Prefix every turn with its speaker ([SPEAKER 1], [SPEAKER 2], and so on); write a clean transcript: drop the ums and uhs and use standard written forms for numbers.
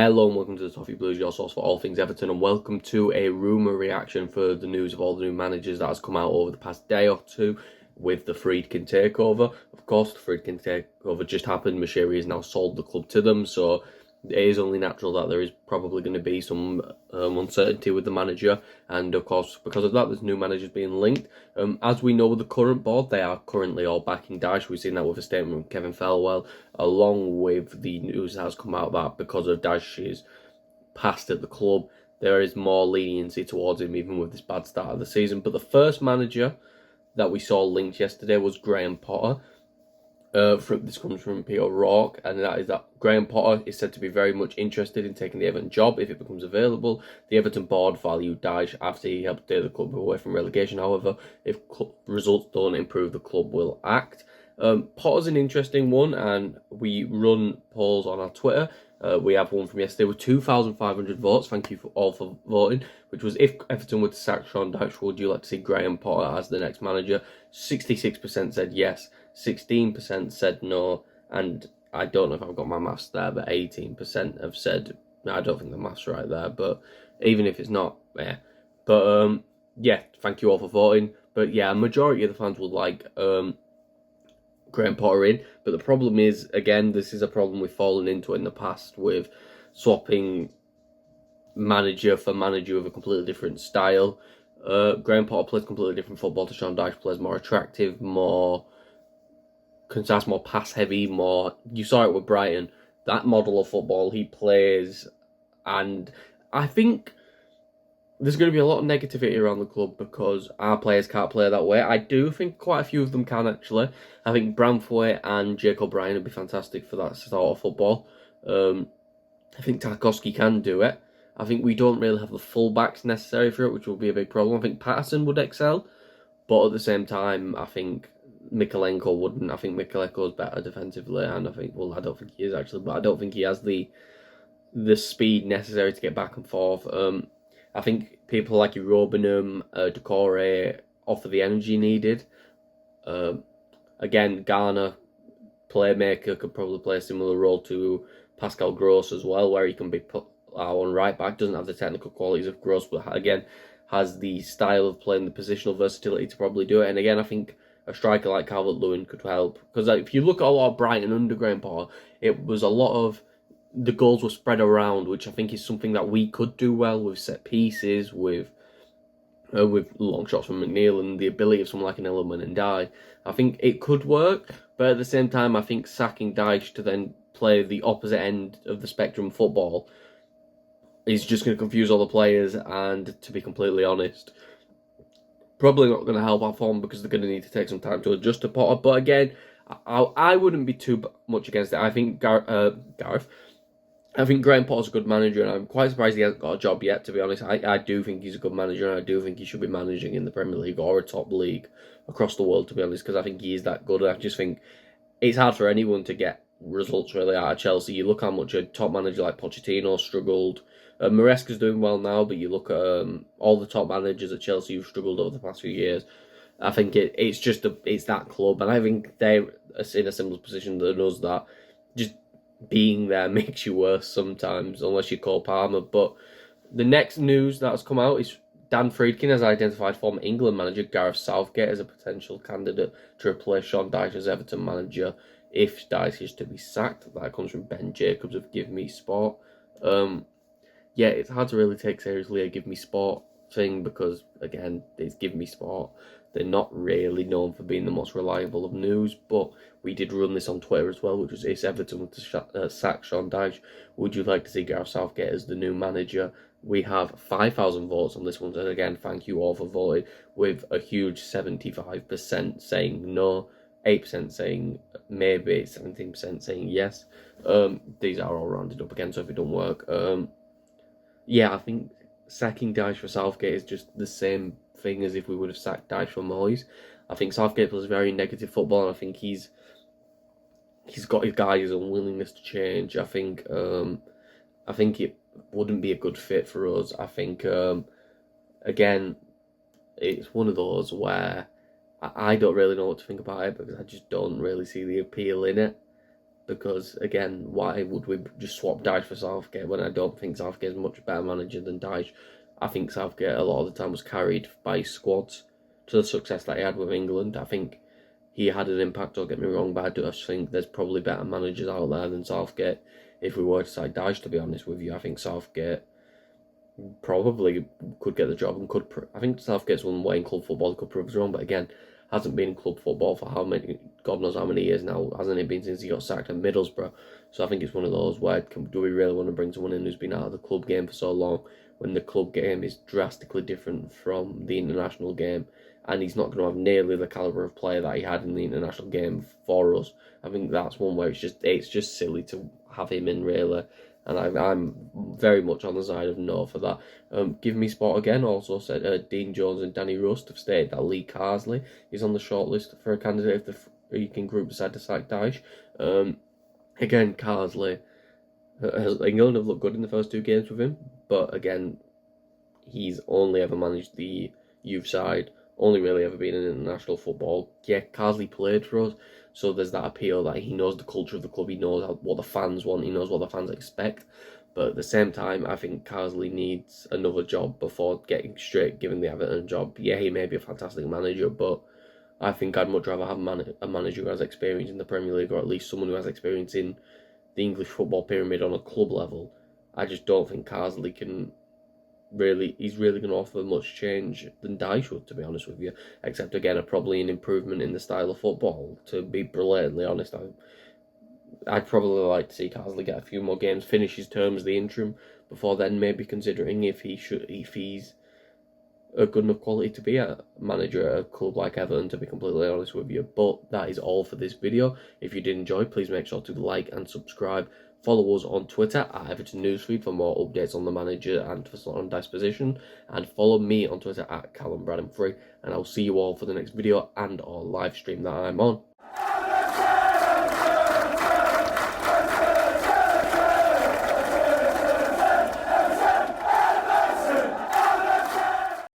[SPEAKER 1] Hello and welcome to the Toffee Blues, your source for all things Everton, and welcome to a rumour reaction for the news of all the new managers that has come out over the past day or two with the Friedkin takeover. Of course, the Friedkin takeover just happened. Managerial has now sold the club to them, so it is only natural that there is probably going to be some uncertainty with the manager, and of course because of that there's new managers being linked. As we know with the current board, they are currently all backing Dyche. We've seen that with a statement from Kevin Felwell, along with the news that has come out that because of Dyche's past at the club, there is more leniency towards him even with this bad start of the season. But the first manager that we saw linked yesterday was Graham Potter. This comes from Peter O'Rourke, and that is that Graham Potter is said to be very much interested in taking the Everton job if it becomes available. The Everton board valued Dyche after he helped steer the club away from relegation. However, if results don't improve, the club will act. Potter's an interesting one, and we run polls on our Twitter. We have one from yesterday with 2,500 votes. Thank you all for voting. Which was, if Everton were to sack Sean Dyche, would you like to see Graham Potter as the next manager? 66% said yes, 16% said no, and I don't know if I've got my maths there, but 18% have said, no, I don't think the maths right there, but even if it's not, yeah. But yeah, thank you all for voting. But yeah, a majority of the fans would like Graham Potter in, but the problem is, again, this is a problem we've fallen into in the past with swapping manager for manager with a completely different style. Graham Potter plays completely different football to Sean Dyche. Plays more attractive, more concise, more pass heavy, more. You saw it with Brighton. That model of football he plays, and I think there's going to be a lot of negativity around the club because our players can't play that way. I do think quite a few of them can, actually. I think Branthwaite and Jake O'Brien would be fantastic for that sort of football. I think Tarkowski can do it. I think we don't really have the full-backs necessary for it, which will be a big problem. I think Patterson would excel, but at the same time, I think Mykolenko wouldn't. I think Mykolenko's better defensively, and I think, well, I don't think he is actually, but I don't think he has the speed necessary to get back and forth. I think people like Robinham, Decore offer the energy needed. Again, Garner, playmaker, could probably play a similar role to Pascal Gross as well, where he can be put on right back. Doesn't have the technical qualities of Gross, but again, has the style of playing, the positional versatility to probably do it. And again, I think a striker like Calvert-Lewin could help. Because if you look at a lot of Brighton under Graham Potter, it was a lot of the goals were spread around, which I think is something that we could do well with set pieces, with long shots from McNeil, and the ability of someone like an Element and Die. I think it could work, but at the same time, I think sacking Dyche to then play the opposite end of the spectrum football is just going to confuse all the players, and to be completely honest, probably not going to help our form because they're going to need to take some time to adjust to Potter. But again, I wouldn't be too much against it. I think I think Graham Potter's a good manager, and I'm quite surprised he hasn't got a job yet, to be honest. I do think he's a good manager, and I do think he should be managing in the Premier League or a top league across the world, to be honest, because I think he is that good. I just think it's hard for anyone to get results really out of Chelsea. You look how much a top manager like Pochettino struggled. Maresca's doing well now, but you look at all the top managers at Chelsea who've struggled over the past few years. I think it's that club, and I think they're in a similar position than us, that just being there makes you worse sometimes, unless you call Palmer. But the next news that has come out is Dan Friedkin has identified former England manager Gareth Southgate as a potential candidate to replace Sean Dyche as Everton manager if Dyche is to be sacked. That comes from Ben Jacobs of Give Me Sport. Yeah, it's hard to really take seriously a Give Me Sport thing because, again, it's Give Me Sport. They're not really known for being the most reliable of news, but we did run this on Twitter as well, which was, if Everton were to sack Sean Dyche, would you like to see Gareth Southgate as the new manager? We have 5,000 votes on this one, and again, thank you all for voting, with a huge 75% saying no, 8% saying maybe, 17% saying yes. These are all rounded up again, so if it don't work, yeah, I think sacking Dyche for Southgate is just the same thing as if we would have sacked Dyche for Moyes. I think Southgate plays very negative football, and I think he's got his guys' unwillingness to change. I think it wouldn't be a good fit for us. I think again, it's one of those where I don't really know what to think about it because I just don't really see the appeal in it. because, again, why would we just swap Dyche for Southgate when I don't think Southgate is a much better manager than Dyche? I think Southgate a lot of the time was carried by his squads to the success that he had with England. I think he had an impact, don't get me wrong, but I do think there's probably better managers out there than Southgate. If we were to side Dyche, to be honest with you, I think Southgate probably could get the job and could. I think Southgate's won way in club football, could prove us wrong, but again, hasn't been in club football for how many, God knows how many years now, hasn't it been since he got sacked at Middlesbrough? So I think it's one of those where do we really want to bring someone in who's been out of the club game for so long when the club game is drastically different from the international game, and he's not going to have nearly the calibre of player that he had in the international game for us. I think that's one where it's just silly to have him in, really. And I'm very much on the side of no for that. Give Me Sport again also said Dean Jones and Danny Rust have stated that Lee Carsley is on the shortlist for a candidate if the Friedkin group decide to sack Dyche. Again, Carsley, England have looked good in the first 2 games with him, but again, he's only ever managed the youth side, only really ever been in international football. Yeah, Carsley played for us, so there's that appeal that he knows the culture of the club, he knows what the fans want, he knows what the fans expect. But at the same time, I think Carsley needs another job before getting straight giving the Everton job. Yeah, he may be a fantastic manager, but I think I'd much rather have a manager who has experience in the Premier League, or at least someone who has experience in the English football pyramid on a club level. I just don't think Carsley he's really going to offer much change than Dyche would, to be honest with you, except again probably an improvement in the style of football. To be blatantly honest, I'd probably like to see Carsley get a few more games, finish his term as the interim, before then maybe considering if he's a good enough quality to be a manager at a club like Everton, to be completely honest with you. But that is all for this video. If you did enjoy, please make sure to like and subscribe. Follow us on Twitter at Everton Newsfeed for more updates on the manager and for on Dyche's position. And follow me on Twitter at Callum 3. And I'll see you all for the next video and or live stream that I'm on.